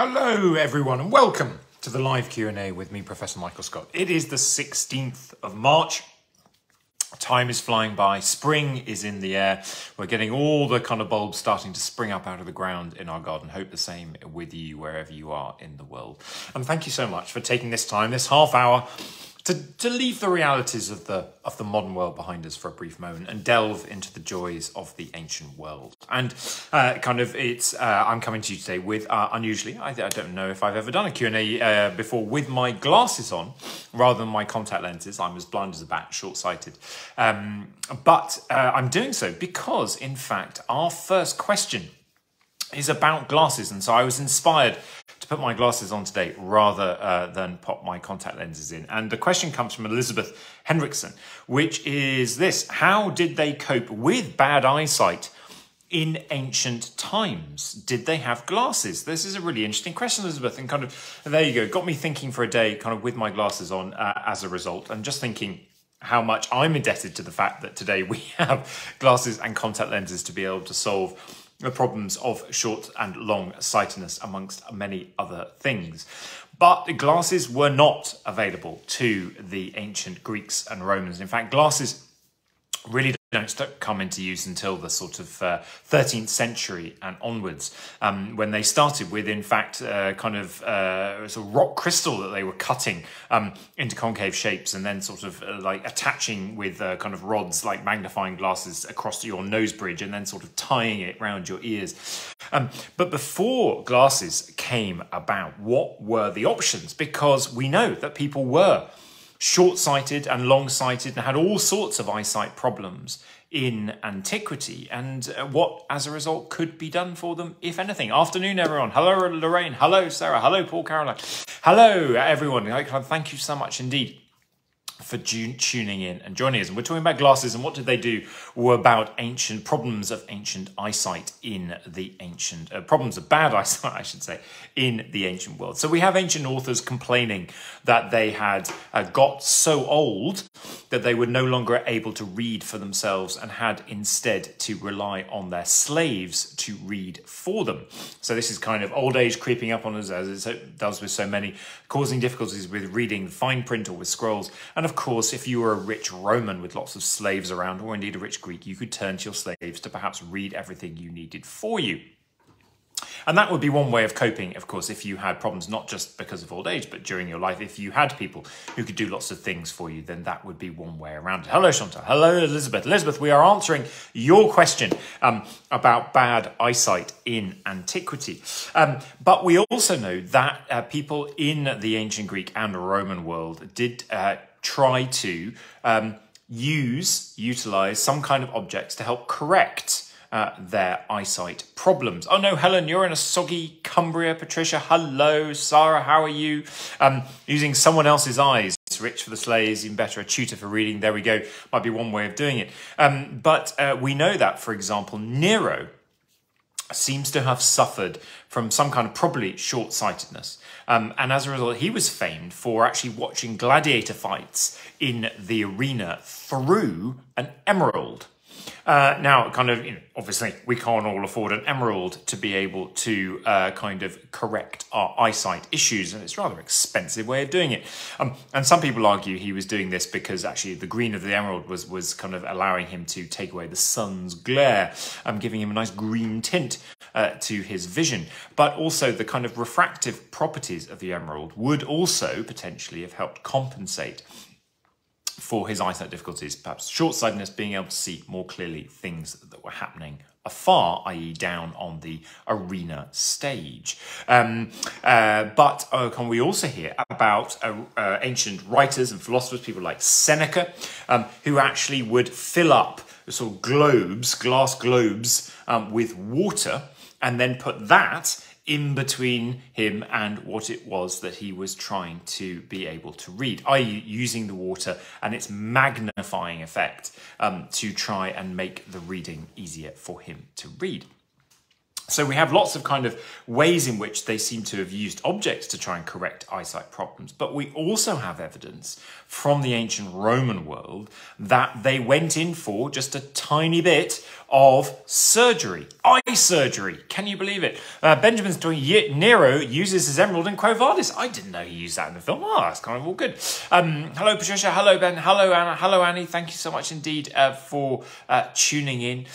Hello everyone and welcome to the live Q&A with me, Professor Michael Scott. It is the 16th of March. Time is flying by. Spring is in the air. We're getting all the kind of bulbs starting to spring up out of the ground in our garden. Hope the same with you wherever you are in the world. And thank you so much for taking this time, this half hour, to leave the realities of the modern world behind us for a brief moment and delve into the joys of the ancient world. And I'm coming to you today with, unusually, I don't know if I've ever done a Q&A before with my glasses on rather than my contact lenses. I'm as blind as a bat, short-sighted. But I'm doing so because, in fact, our first question is about glasses. And so I was inspired to put my glasses on today rather than pop my contact lenses in. And the question comes from Elizabeth Henriksen, which is this: how did they cope with bad eyesight in ancient times? Did they have glasses? This is a really interesting question, Elizabeth, and there you go. Got me thinking for a day kind of with my glasses on as a result, and just thinking how much I'm indebted to the fact that today we have glasses and contact lenses to be able to solve the problems of short and long sightedness, amongst many other things. But glasses were not available to the ancient Greeks and Romans. In fact, glasses really don't come into use until the sort of 13th century and onwards, when they started with, in fact, sort of rock crystal that they were cutting into concave shapes and then sort of like attaching with kind of rods like magnifying glasses across your nose bridge and then sort of tying it round your ears. But before glasses came about, what were the options? Because we know that people were short-sighted and long-sighted and had all sorts of eyesight problems in antiquity, and what as a result could be done for them, if anything. Afternoon everyone. Hello Lorraine, hello Sarah, hello Paul Caroline, hello everyone. Thank you so much indeed for tuning in and joining us. And we're talking about glasses, and what did they do were about ancient problems of ancient eyesight in the ancient, problems of bad eyesight, I should say, in the ancient world. So we have ancient authors complaining that they had got so old that they were no longer able to read for themselves and had instead to rely on their slaves to read for them. So this is kind of old age creeping up on us, as it does with so many, causing difficulties with reading fine print or with scrolls. And of course, if you were a rich Roman with lots of slaves around, or indeed a rich Greek, you could turn to your slaves to perhaps read everything you needed for you. And that would be one way of coping, of course, if you had problems, not just because of old age, but during your life. If you had people who could do lots of things for you, then that would be one way around it. Hello, Chantal. Hello, Elizabeth. Elizabeth, we are answering your question about bad eyesight in antiquity. But we also know that people in the ancient Greek and Roman world did try to utilize some kind of objects to help correct their eyesight problems. Oh no, Helen, you're in a soggy Cumbria. Patricia, hello. Sarah, how are you? Using someone else's eyes. Rich for the slaves, even better, a tutor for reading. There we go. Might be one way of doing it. But we know that, for example, Nero seems to have suffered from some kind of probably short-sightedness. And as a result, he was famed for actually watching gladiator fights in the arena through an emerald. Now, obviously, we can't all afford an emerald to be able to kind of correct our eyesight issues, and it's a rather expensive way of doing it. And some people argue he was doing this because actually the green of the emerald was kind of allowing him to take away the sun's glare, giving him a nice green tint to his vision. But also the kind of refractive properties of the emerald would also potentially have helped compensate for his eyesight difficulties, perhaps short-sightedness, being able to see more clearly things that were happening afar, i.e. down on the arena stage. But can we also hear about ancient writers and philosophers, people like Seneca, who actually would fill up sort of globes, glass globes, with water, and then put that in between him and what it was that he was trying to be able to read, i.e. using the water and its magnifying effect to try and make the reading easier for him to read. So we have lots of kind of ways in which they seem to have used objects to try and correct eyesight problems. But we also have evidence from the ancient Roman world that they went in for just a tiny bit of surgery, eye surgery. Can you believe it? Benjamin's doing Nero uses his emerald in Quo Vadis. I didn't know he used that in the film. Oh, that's kind of all good. Hello, Patricia. Hello, Ben. Hello, Anna. Hello, Annie. Thank you so much indeed for tuning in.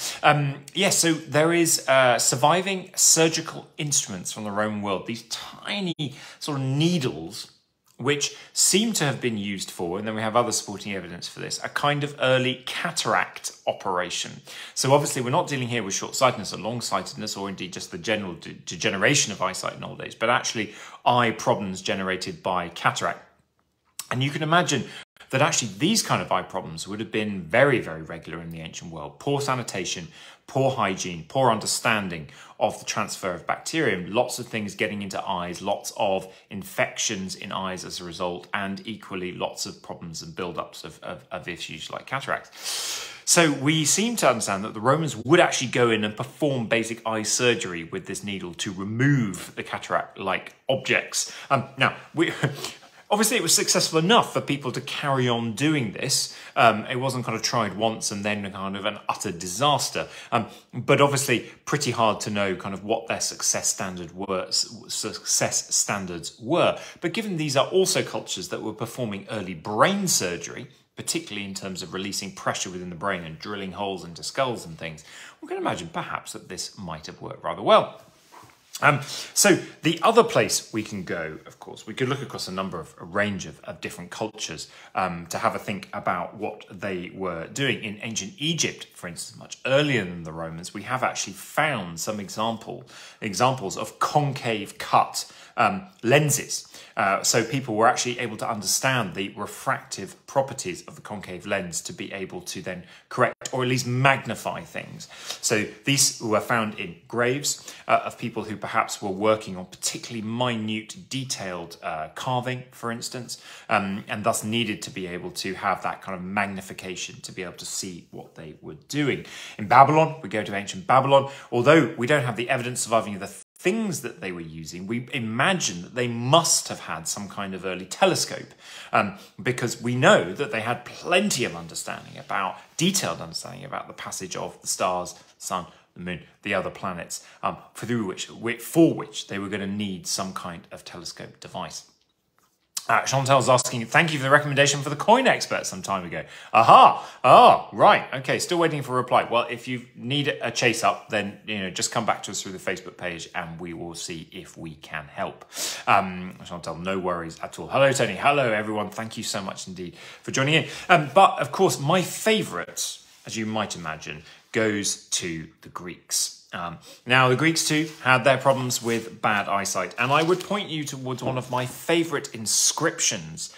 Yes, so there is surviving surgical instruments from the Roman world. These tiny sort of needles which seem to have been used for, and then we have other supporting evidence for this, a kind of early cataract operation. So obviously we're not dealing here with short-sightedness or long-sightedness, or indeed just the general degeneration of eyesight in old age, but actually eye problems generated by cataract. And you can imagine that actually these kind of eye problems would have been very, very regular in the ancient world. Poor sanitation, poor hygiene, poor understanding of the transfer of bacterium, lots of things getting into eyes, lots of infections in eyes as a result, and equally lots of problems and build-ups of issues like cataracts. So we seem to understand that the Romans would actually go in and perform basic eye surgery with this needle to remove the cataract-like objects. Now, obviously, it was successful enough for people to carry on doing this. It wasn't kind of tried once and then kind of an utter disaster. But obviously, pretty hard to know kind of what their success standards were. But given these are also cultures that were performing early brain surgery, particularly in terms of releasing pressure within the brain and drilling holes into skulls and things, we can imagine perhaps that this might have worked rather well. So the other place we can go, of course, we could look across a range of different cultures to have a think about what they were doing. In ancient Egypt, for instance, much earlier than the Romans, we have actually found some examples of concave cut lenses. So people were actually able to understand the refractive properties of the concave lens to be able to then correct or at least magnify things. So these were found in graves of people who perhaps were working on particularly minute, detailed carving, for instance, and thus needed to be able to have that kind of magnification to be able to see what they were doing. In Babylon, we go to ancient Babylon, although we don't have the evidence surviving of the things that they were using, we imagine that they must have had some kind of early telescope because we know that they had plenty of detailed understanding about the passage of the stars, the sun, the moon, the other planets, for which they were going to need some kind of telescope device. Chantel's asking, thank you for the recommendation for the coin expert some time ago. Aha! Oh, right. Okay, still waiting for a reply. Well, if you need a chase up, then just come back to us through the Facebook page and we will see if we can help. Chantel, no worries at all. Hello, Tony. Hello, everyone. Thank you so much indeed for joining in. But, of course, my favourite, as you might imagine, goes to the Greeks. Now, the Greeks too had their problems with bad eyesight, and I would point you towards one of my favourite inscriptions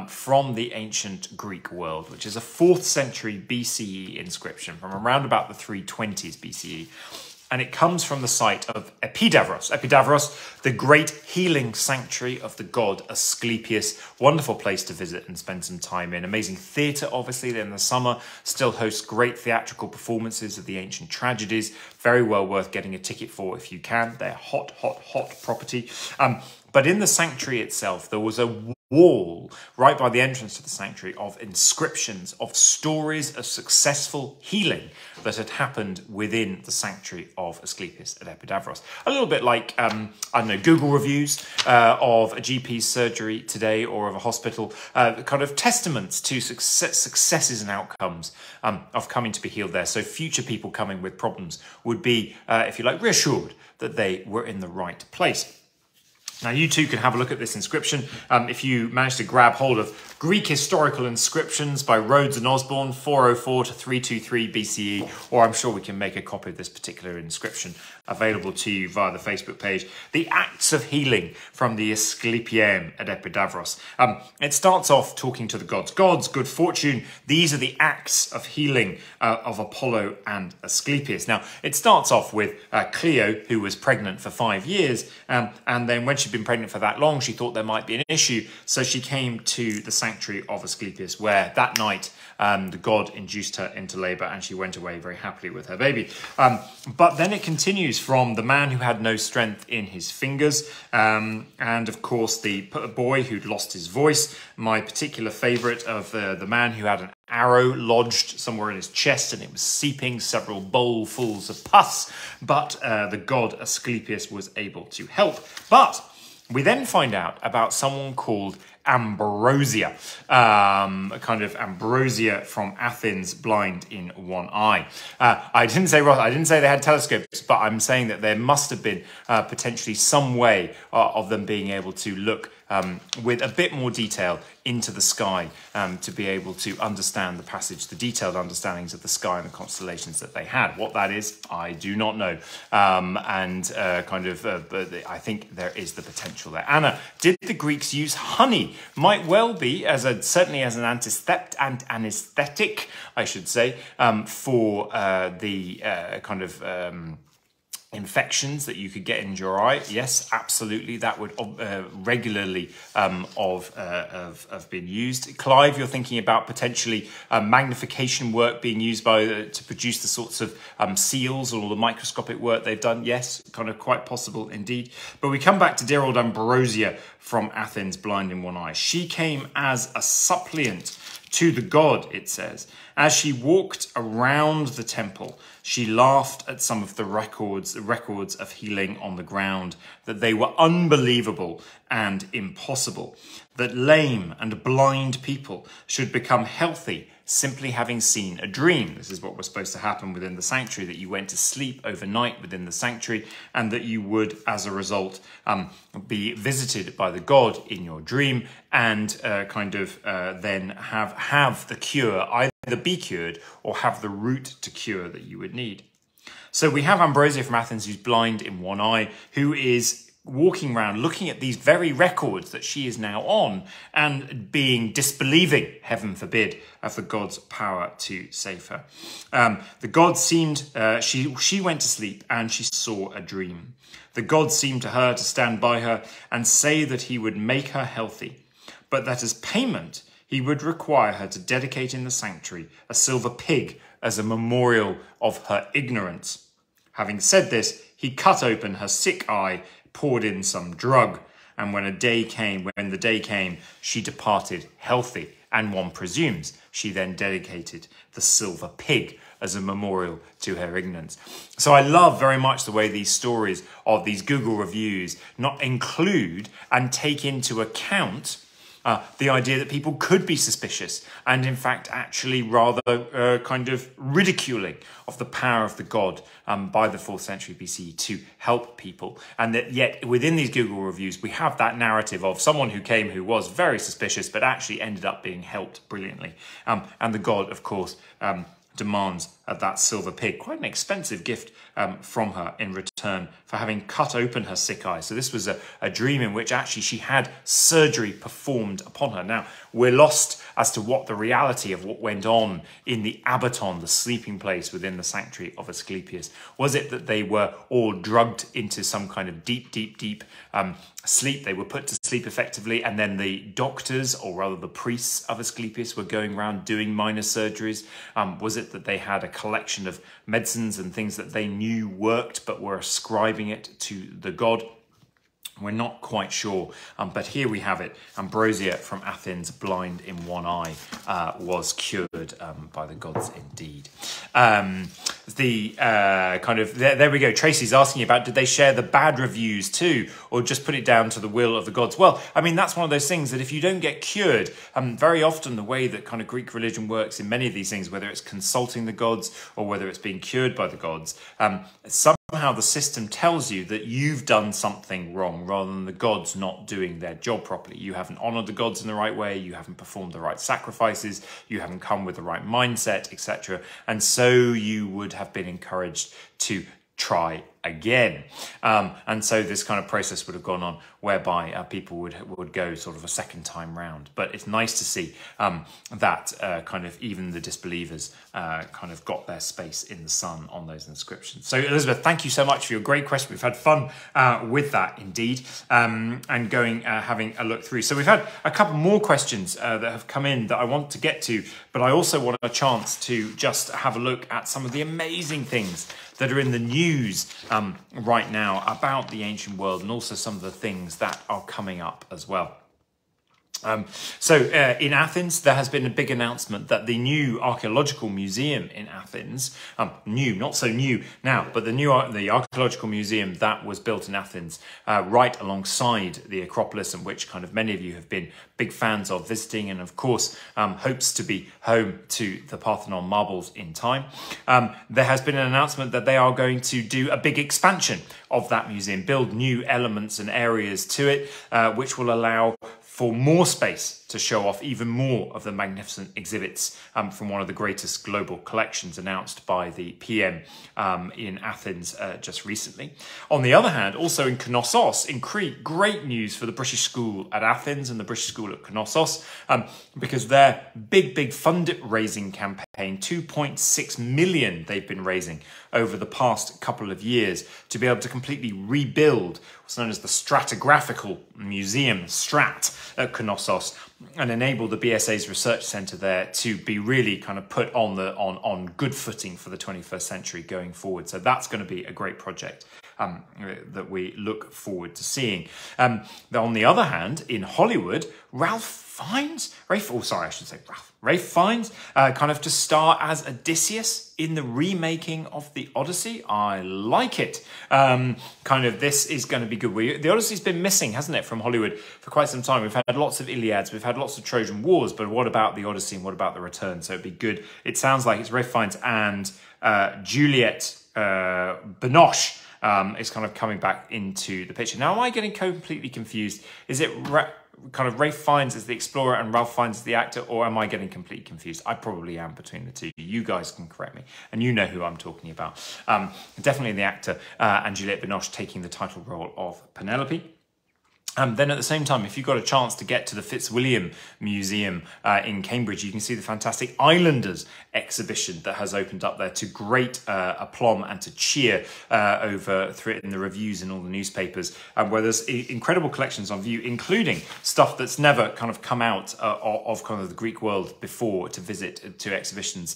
from the ancient Greek world, which is a 4th century BCE inscription from around about the 320s BCE. And it comes from the site of Epidavros. Epidavros, the great healing sanctuary of the god Asclepius. Wonderful place to visit and spend some time in. Amazing theatre, obviously, in the summer. Still hosts great theatrical performances of the ancient tragedies. Very well worth getting a ticket for if you can. They're hot, hot, hot property. But in the sanctuary itself, there was a wall right by the entrance to the sanctuary of inscriptions of stories of successful healing that had happened within the sanctuary of Asclepius at Epidavros. A little bit like, I don't know, Google reviews of a GP's surgery today or of a hospital, kind of testaments to successes and outcomes of coming to be healed there. So future people coming with problems would be, if you like, reassured that they were in the right place. Now, you too can have a look at this inscription. If you manage to grab hold of Greek historical inscriptions by Rhodes and Osborne, 404 to 323 BCE, or I'm sure we can make a copy of this particular inscription available to you via the Facebook page. The Acts of Healing from the Asclepiaeum at Epidavros. It starts off talking to the gods. Gods, good fortune. These are the acts of healing of Apollo and Asclepius. Now, it starts off with Clio, who was pregnant for 5 years, and then when she'd been pregnant for that long, she thought there might be an issue, so she came to the sanctuary of Asclepius, where that night the god induced her into labour and she went away very happily with her baby. But then it continues continues from the man who had no strength in his fingers, and of course the boy who'd lost his voice. My particular favourite of the man who had an arrow lodged somewhere in his chest and it was seeping several bowlfuls of pus, but the god Asclepius was able to help. But we then find out about someone called Ambrosia, kind of Ambrosia from Athens, blind in one eye. I didn't say they had telescopes, but I'm saying that there must have been potentially some way of them being able to look with a bit more detail into the sky to be able to understand the passage, the detailed understandings of the sky and the constellations that they had. What that is, I do not know. But I think there is the potential there. Anna, did the Greeks use honey? Might well be, certainly as an anesthetic, I should say, for the infections that you could get in your eye. Yes, absolutely, that would regularly have been used. Clive, you're thinking about potentially magnification work being used to produce the sorts of seals or all the microscopic work they've done. Yes, kind of quite possible indeed. But we come back to dear old Ambrosia from Athens, blind in one eye. She came as a suppliant to the god, it says. As she walked around the temple, she laughed at some of the records of healing on the ground, that they were unbelievable and impossible, that lame and blind people should become healthy simply having seen a dream. This is what was supposed to happen within the sanctuary, that you went to sleep overnight within the sanctuary and that you would, as a result, be visited by the god in your dream and then have the cure, either be cured or have the route to cure that you would need. So we have Ambrosia from Athens, who's blind in one eye, who is walking around looking at these very records that she is now on and being disbelieving, heaven forbid, of the god's power to save her. The god seemed, she went to sleep and she saw a dream. The god seemed to her to stand by her and say that he would make her healthy, but that as payment, he would require her to dedicate in the sanctuary a silver pig as a memorial of her ignorance. Having said this, he cut open her sick eye, poured in some drug, and when the day came, she departed healthy, and one presumes she then dedicated the silver pig as a memorial to her ignorance. So I love very much the way these stories of these Google reviews not include and take into account the idea that people could be suspicious and in fact actually rather kind of ridiculing of the power of the god by the 4th century BCE to help people. And that yet within these Google reviews we have that narrative of someone who came who was very suspicious but actually ended up being helped brilliantly. And the god, of course, demands that silver pig, quite an expensive gift from her in return for having cut open her sick eye. So this was a dream in which actually she had surgery performed upon her. Now, we're lost as to what the reality of what went on in the abaton, the sleeping place within the sanctuary of Asclepius. Was it that they were all drugged into some kind of deep sleep? They were put to sleep effectively, and then the doctors, or rather the priests of Asclepius, were going around doing minor surgeries? Was it that they had a collection of medicines and things that they knew worked but were ascribing it to the god? We're not quite sure, but here we have it. Ambrosia from Athens, blind in one eye, was cured by the gods indeed. There we go. Tracy's asking about, did they share the bad reviews too, or just put it down to the will of the gods? Well, I mean, that's one of those things that if you don't get cured, very often the way that kind of Greek religion works in many of these things, whether it's consulting the gods or whether it's being cured by the gods, somehow the system tells you that you've done something wrong rather than the gods not doing their job properly. You haven't honored the gods in the right way, you haven't performed the right sacrifices, you haven't come with the right mindset, etc. And so you would have been encouraged to try again. And so this kind of process would have gone on whereby people would go sort of a second time round. But it's nice to see that kind of even the disbelievers kind of got their space in the sun on those inscriptions. So Elizabeth, thank you so much for your great question. We've had fun with that indeed, and having a look through. So we've had a couple more questions that have come in that I want to get to, but I also want a chance to just have a look at some of the amazing things that are in the news right now about the ancient world and also some of the things that are coming up as well. In Athens, there has been a big announcement that the new archaeological museum in Athens, new, not so new now, but the archaeological museum that was built in Athens, right alongside the Acropolis, and which kind of many of you have been big fans of visiting, and of course hopes to be home to the Parthenon marbles in time. There has been an announcement that they are going to do a big expansion of that museum, build new elements and areas to it, which will allow for more space to show off even more of the magnificent exhibits from one of the greatest global collections announced by the PM in Athens just recently. On the other hand, also in Knossos, in Crete, great news for the British School at Athens and the British School at Knossos, because their big fundraising campaign, 2.6 million they've been raising over the past couple of years to be able to completely rebuild what's known as the Stratigraphical Museum, Strat, at Knossos, and enable the BSA's research centre there to be really kind of put on good footing for the 21st century going forward. So that's going to be a great project that we look forward to seeing. On the other hand, in Hollywood, Ralph Fiennes kind of to star as Odysseus in the remaking of the Odyssey. I like it. This is going to be good. The Odyssey's been missing, hasn't it, from Hollywood for quite some time. We've had lots of Iliads, we've had lots of Trojan Wars, but what about the Odyssey and what about the Return? So it'd be good. It sounds like it's Ralph Fiennes and Juliette Binoche is kind of coming back into the picture. Now, am I getting completely confused? Is it kind of Ralph Fiennes as the explorer and Ralph Fiennes as the actor, or am I getting completely confused? I probably am between the two. You guys can correct me, and you know who I'm talking about. Definitely the actor and Juliette Binoche taking the title role of Penelope. Then at the same time, if you've got a chance to get to the Fitzwilliam Museum in Cambridge, you can see the fantastic Islanders exhibition that has opened up there to great aplomb and to cheer over through it in the reviews in all the newspapers, where there's incredible collections on view, including stuff that's never kind of come out of kind of the Greek world before to visit to exhibitions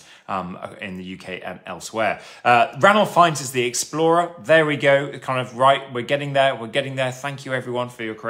in the UK and elsewhere. Ranulph Fiennes is the explorer. There we go. Kind of right. We're getting there. We're getting there. Thank you everyone for your corrections.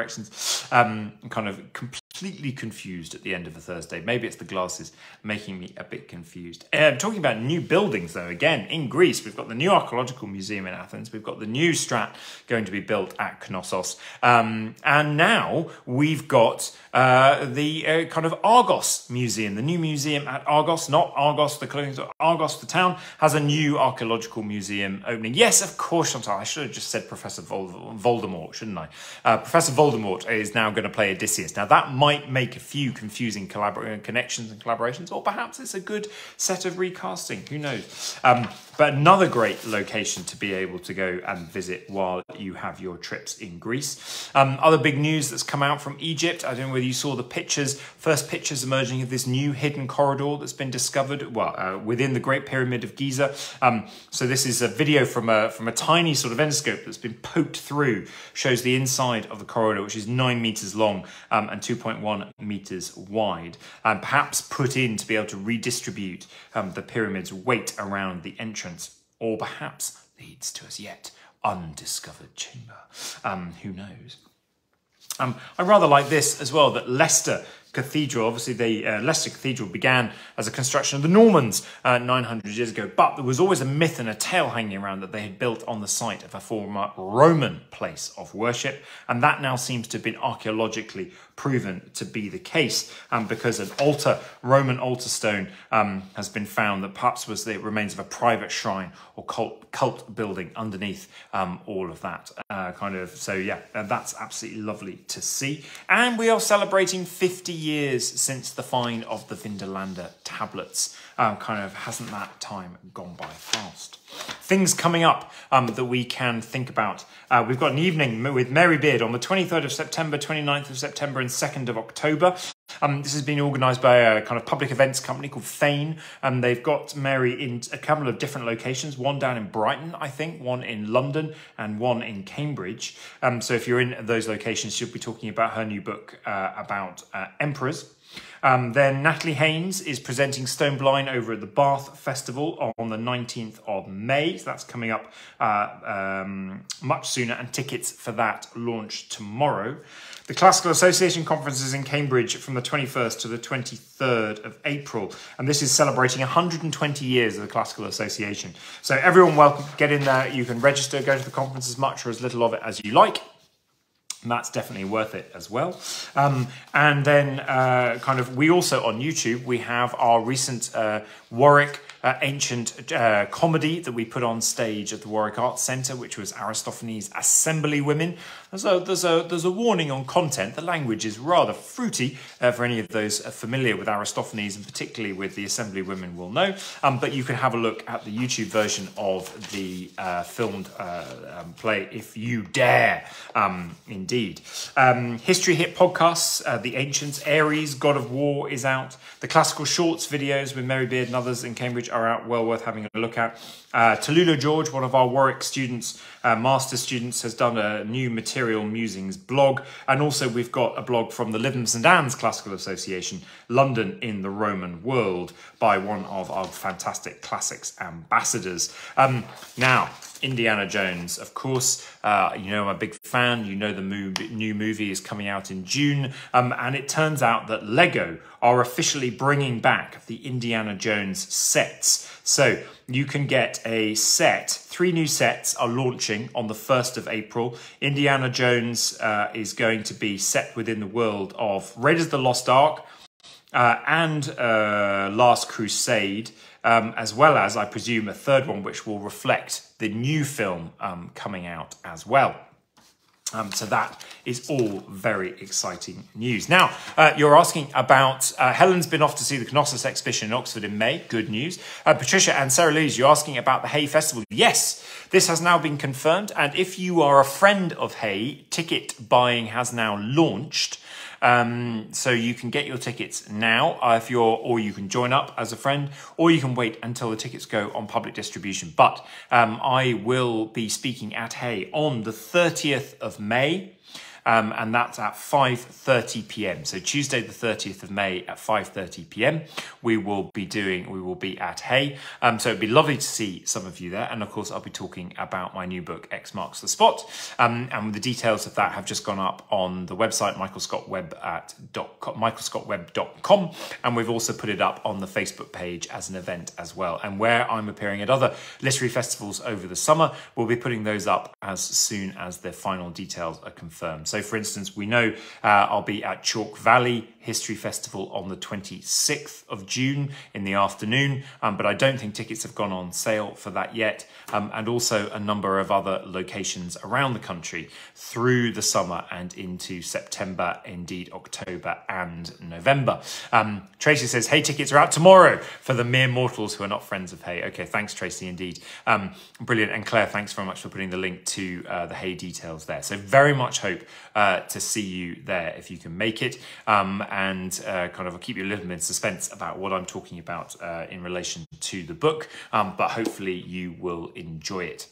Kind of completely confused at the end of a Thursday. Maybe it's the glasses making me a bit confused. Talking about new buildings though, again, in Greece, we've got the new Archaeological Museum in Athens. We've got the new Strat going to be built at Knossos. And now we've got the kind of Argos Museum, the new museum at Argos, not Argos, the clothing store, Argos, the town, has a new archaeological museum opening. Yes, of course, Chantal, I should have just said Professor Voldemort, shouldn't I? Professor Voldemort is now going to play Odysseus. Now, that might make a few confusing connections and collaborations, or perhaps it's a good set of recasting, who knows? But another great location to be able to go and visit while you have your trips in Greece. Other big news that's come out from Egypt, I don't know whether you saw the pictures, first pictures emerging of this new hidden corridor that's been discovered, within the Great Pyramid of Giza. So this is a video from a tiny sort of endoscope that's been poked through, shows the inside of the corridor, which is 9 meters long and 2.1 meters wide, and perhaps put in to be able to redistribute the pyramid's weight around the entrance, or perhaps leads to as yet undiscovered chamber. Who knows? I rather like this as well, that Leicester Cathedral, obviously the Leicester Cathedral began as a construction of the Normans 900 years ago, but there was always a myth and a tale hanging around that they had built on the site of a former Roman place of worship, and that now seems to have been archaeologically proven to be the case, because an Roman altar stone has been found that perhaps was the remains of a private shrine or cult building underneath all of that so yeah, that's absolutely lovely to see. And we are celebrating 50 years since the find of the Vindolanda tablets. Hasn't that time gone by fast? Things coming up that we can think about. We've got an evening with Mary Beard on the 23rd of September, 29th of September and 2nd of October. This has been organised by a kind of public events company called Fane, and they've got Mary in a couple of different locations, one down in Brighton, I think, one in London and one in Cambridge. So if you're in those locations, she'll be talking about her new book about emperors. Then Natalie Haynes is presenting Stone Blind over at the Bath Festival on the 19th of May. So that's coming up much sooner, and tickets for that launch tomorrow. The Classical Association Conference is in Cambridge from the 21st to the 23rd of April. And this is celebrating 120 years of the Classical Association. So everyone welcome, get in there. You can register, go to the conference as much or as little of it as you like. And that's definitely worth it as well. And then we also on YouTube, we have our recent Warwick ancient comedy that we put on stage at the Warwick Arts Centre, which was Aristophanes' Assembly Women. So there's a warning on content. The language is rather fruity for any of those familiar with Aristophanes, and particularly with the Assembly Women will know. But you can have a look at the YouTube version of the filmed play if you dare. Indeed. History Hit podcasts, The Ancients, Ares, God of War is out. The Classical Shorts videos with Mary Beard and others in Cambridge are out, well worth having a look at. Tallulah George, one of our Warwick students, master students, has done a new Material Musings blog. And also we've got a blog from the Lytham St Anne's Classical Association, London in the Roman World, by one of our fantastic classics ambassadors. Now, Indiana Jones, of course, you know I'm a big fan. You know the new movie is coming out in June. And it turns out that Lego are officially bringing back the Indiana Jones sets. So you can get a set. 3 new sets are launching on the 1st of April. Indiana Jones is going to be set within the world of Raiders of the Lost Ark and Last Crusade, as well as, I presume, a third one which will reflect the new film coming out as well. So that is all very exciting news. Now, you're asking about, Helen's been off to see the Knossos exhibition in Oxford in May. Good news. Patricia and Sarah Louise, you're asking about the Hay Festival. Yes, this has now been confirmed. And if you are a friend of Hay, ticket buying has now launched. So you can get your tickets now or you can join up as a friend, or you can wait until the tickets go on public distribution. But I will be speaking at Hay on the 30th of May. And that's at 5:30 p.m. So Tuesday, the 30th of May at 5:30 p.m. we will be at Hay. So it'd be lovely to see some of you there. And of course, I'll be talking about my new book, X Marks the Spot. And the details of that have just gone up on the website, michaelscottweb.com. And we've also put it up on the Facebook page as an event as well. And where I'm appearing at other literary festivals over the summer, we'll be putting those up as soon as the final details are confirmed. So for instance, we know I'll be at Chalk Valley History Festival on the 26th of June in the afternoon, but I don't think tickets have gone on sale for that yet. And also a number of other locations around the country through the summer and into September, indeed October and November. Tracy says, Hay tickets are out tomorrow for the mere mortals who are not friends of Hay. Okay, thanks Tracy, indeed. Brilliant. And Claire, thanks very much for putting the link to the Hay details there. So very much hope to see you there if you can make it. And I'll keep you a little bit in suspense about what I'm talking about in relation to the book, but hopefully you will enjoy it.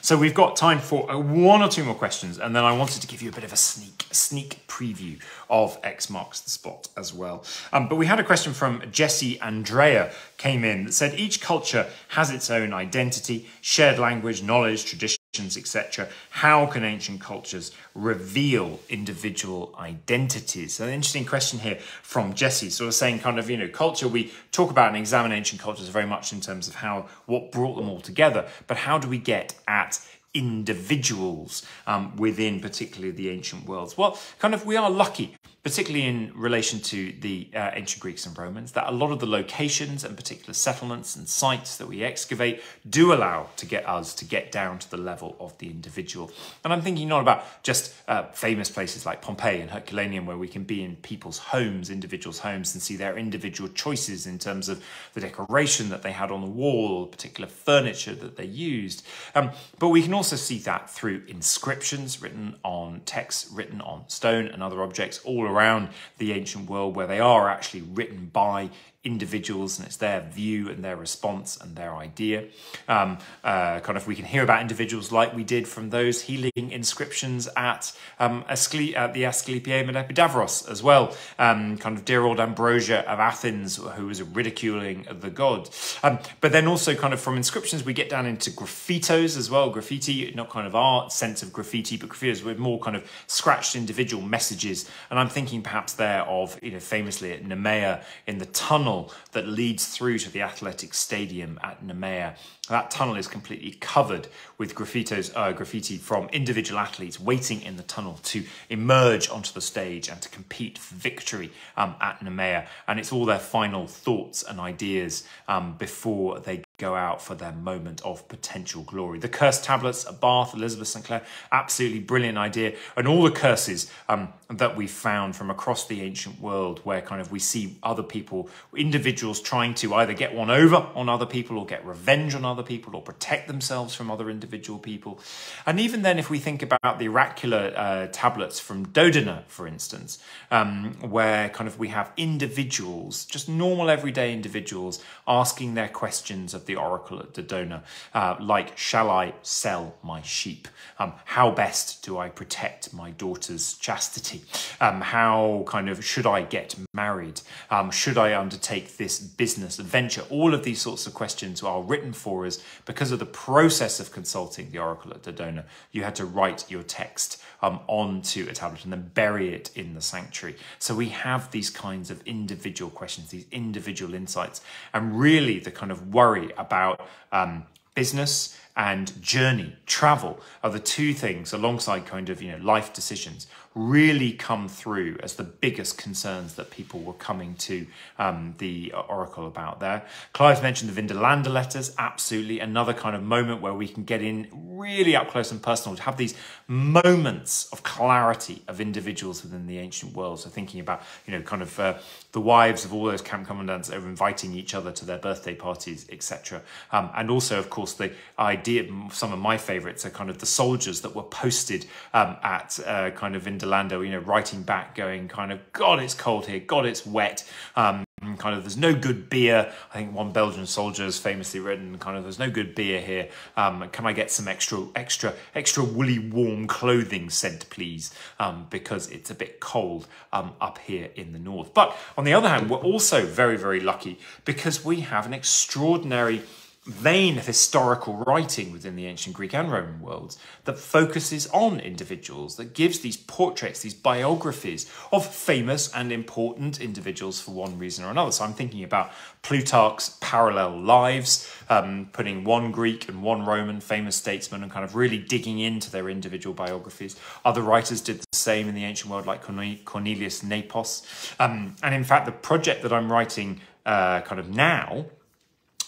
So we've got time for 1 or 2 more questions, and then I wanted to give you a bit of a sneak preview of X Marks the Spot as well. But we had a question from Jessie Andrea came in that said, each culture has its own identity, shared language, knowledge, traditions, etc. How can ancient cultures reveal individual identities? So an interesting question here from Jessie, sort of saying culture, we talk about and examine ancient cultures very much in terms of what brought them all together, but how do we get at individuals within particularly the ancient worlds? Well, we are lucky, particularly in relation to the ancient Greeks and Romans, that a lot of the locations and particular settlements and sites that we excavate do allow us to get down to the level of the individual. And I'm thinking not about just famous places like Pompeii and Herculaneum, where we can be in people's homes, individuals' homes, and see their individual choices in terms of the decoration that they had on the wall, particular furniture that they used. But we can also see that through inscriptions written on texts, written on stone and other objects all around the ancient world, where they are actually written by individuals, and it's their view and their response and their idea. We can hear about individuals like we did from those healing inscriptions at the Asclepiae and Epidavros as well. Dear old Ambrosia of Athens, who was ridiculing the god. But then also from inscriptions, we get down into graffitos as well. Graffiti, not art sense of graffiti, but graffitos with more scratched individual messages. And I'm thinking perhaps there of, famously at Nemea, in the tunnel that leads through to the athletic stadium at Nemea. That tunnel is completely covered with graffiti from individual athletes waiting in the tunnel to emerge onto the stage and to compete for victory at Nemea. And it's all their final thoughts and ideas before they go out for their moment of potential glory. The curse tablets at Bath, Elizabeth St. Clair, absolutely brilliant idea. And all the curses that we found from across the ancient world, where we see other people, individuals trying to either get one over on other people or get revenge on other people or protect themselves from other individual people. And even then, if we think about the oracular tablets from Dodona, for instance, where we have individuals, just normal everyday individuals, asking their questions of the oracle at Dodona, like, shall I sell my sheep? How best do I protect my daughter's chastity? How should I get married? Should I undertake this business adventure? All of these sorts of questions are written for us because of the process of consulting the oracle at Dodona. You had to write your text onto a tablet and then bury it in the sanctuary. So we have these kinds of individual questions, these individual insights, and really the worry about business and journey, travel, are the two things alongside life decisions really come through as the biggest concerns that people were coming to the oracle about there. Clive's mentioned the Vindolanda letters, absolutely another moment where we can get in really up close and personal, to have these moments of clarity of individuals within the ancient world. So thinking about, the wives of all those camp commandants that are inviting each other to their birthday parties, etc. And also, of course, the idea, some of my favorites are the soldiers that were posted at Vindolanda, writing back going God, it's cold here, God, it's wet. There's no good beer. I think one Belgian soldier has famously written, there's no good beer here. Can I get some extra woolly warm clothing sent, please? Because it's a bit cold up here in the north. But on the other hand, we're also very, very lucky because we have an extraordinary vein of historical writing within the ancient Greek and Roman worlds that focuses on individuals, that gives these portraits, these biographies of famous and important individuals for one reason or another. So I'm thinking about Plutarch's parallel lives, putting one Greek and one Roman famous statesman and really digging into their individual biographies. Other writers did the same in the ancient world, like Cornelius Nepos. And in fact, the project that I'm writing now,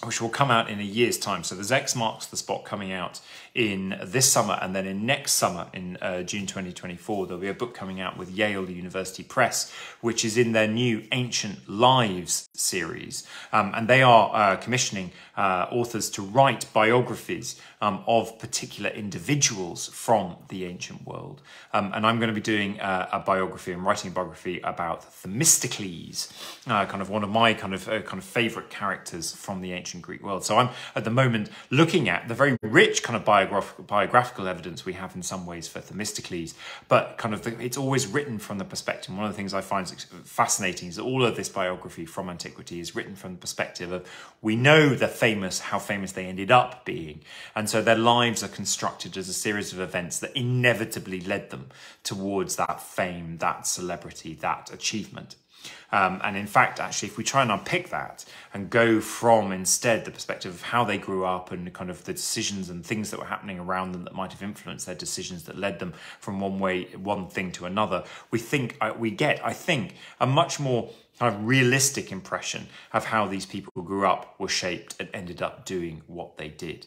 which will come out in a year's time. So there's X Marks the Spot coming out in this summer, and then in next summer, in June 2024, there'll be a book coming out with Yale University Press, which is in their new Ancient Lives series. And they are commissioning authors to write biographies of particular individuals from the ancient world. And I'm going to be doing a biography and writing a biography about Themistocles, one of my favorite characters from the ancient Greek world. So I'm at the moment looking at the very rich biographical evidence we have in some ways for Themistocles, but it's always written from the perspective. One of the things I find fascinating is that all of this biography from antiquity is written from the perspective of, we know how famous they ended up being, and so their lives are constructed as a series of events that inevitably led them towards that fame, that celebrity, that achievement. And in fact, actually, if we try and unpick that and go from instead the perspective of how they grew up and the decisions and things that were happening around them that might have influenced their decisions that led them from one thing to another, we get, I think, a much more realistic impression of how these people who grew up, were shaped, and ended up doing what they did.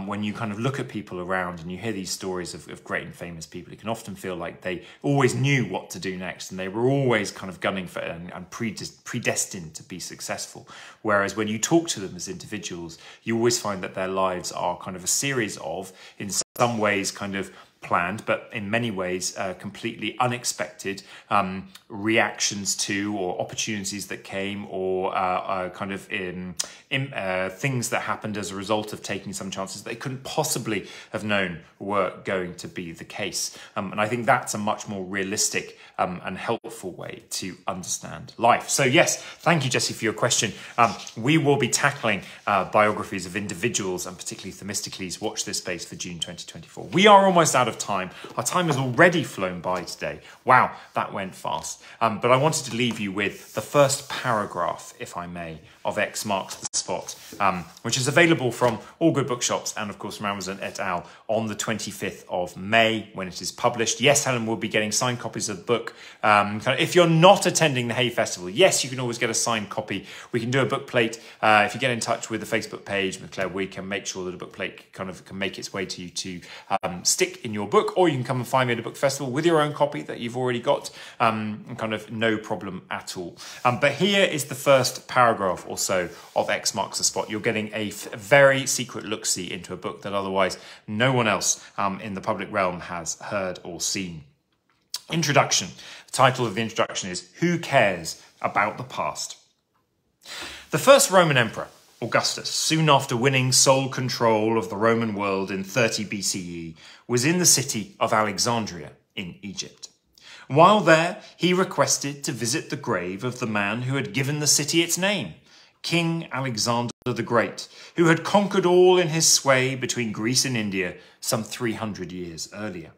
When you look at people around and you hear these stories of great and famous people, it can often feel like they always knew what to do next, and they were always gunning for it and predestined to be successful. Whereas when you talk to them as individuals, you always find that their lives are a series of, in some ways, planned, but in many ways completely unexpected reactions to, or opportunities that came, or kind of things that happened as a result of taking some chances they couldn't possibly have known were going to be the case. And I think that's a much more realistic and helpful way to understand life. So yes, thank you, Jesse, for your question. We will be tackling biographies of individuals, and particularly Themistocles. Watch this space for June 2024. We are almost out of time. Our time has already flown by today. Wow, that went fast. But I wanted to leave you with the first paragraph, if I may, of X Marks the Spot, which is available from all good bookshops and, of course, from Amazon et al. On the 25th of May when it is published. Yes, Helen will be getting signed copies of the book. If you're not attending the Hay Festival, yes, you can always get a signed copy. We can do a book plate. If you get in touch with the Facebook page with Claire, we can make sure that a book plate kind of can make its way to you to stick in your book, or you can come and find me at a book festival with your own copy that you've already got, kind of no problem at all. But here is the first paragraph or so of X Marks the Spot. You're getting a very secret look-see into a book that otherwise no one else in the public realm has heard or seen. Introduction. The title of the introduction is Who Cares About the Past? The first Roman emperor, Augustus, soon after winning sole control of the Roman world in 30 BCE, was in the city of Alexandria in Egypt. While there, he requested to visit the grave of the man who had given the city its name, King Alexander the Great, who had conquered all in his sway between Greece and India some 300 years earlier.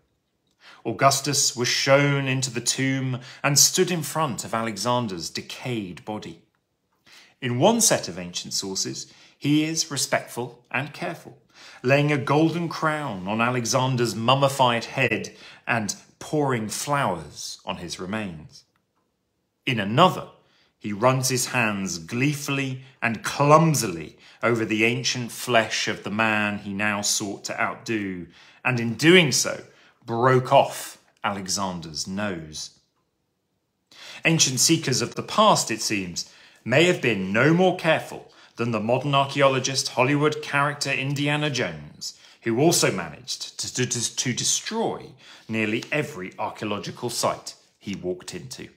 Augustus was shown into the tomb and stood in front of Alexander's decayed body. In one set of ancient sources, he is respectful and careful, laying a golden crown on Alexander's mummified head and pouring flowers on his remains. In another, he runs his hands gleefully and clumsily over the ancient flesh of the man he now sought to outdo, and in doing so, broke off Alexander's nose. Ancient seekers of the past, it seems, may have been no more careful than the modern archaeologist, Hollywood character Indiana Jones, who also managed to destroy nearly every archaeological site he walked into.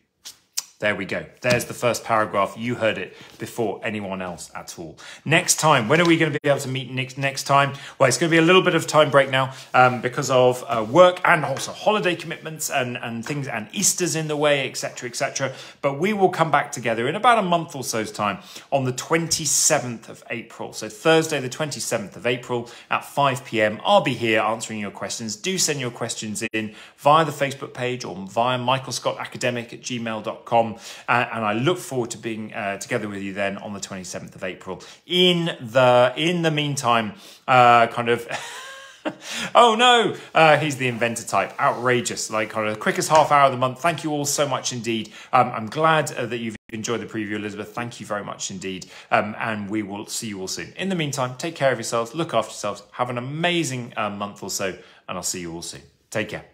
There we go. There's the first paragraph. You heard it before anyone else at all. Next time, when are we going to be able to meet next time? Well, it's going to be a little bit of time break now because of work and also holiday commitments and things, and Easter's in the way, etc., etc. But we will come back together in about a month or so's time on the 27th of April. So Thursday, the 27th of April at 5 p.m. I'll be here answering your questions. Do send your questions in via the Facebook page or via michaelscottacademic@gmail.com. And I look forward to being together with you then on the 27th of April. In the meantime, oh no, he's the inventor type. Outrageous, like kind of the quickest half hour of the month. Thank you all so much indeed. I'm glad that you've enjoyed the preview, Elizabeth. Thank you very much indeed. And we will see you all soon. In the meantime, take care of yourselves, look after yourselves, have an amazing month or so, and I'll see you all soon. Take care.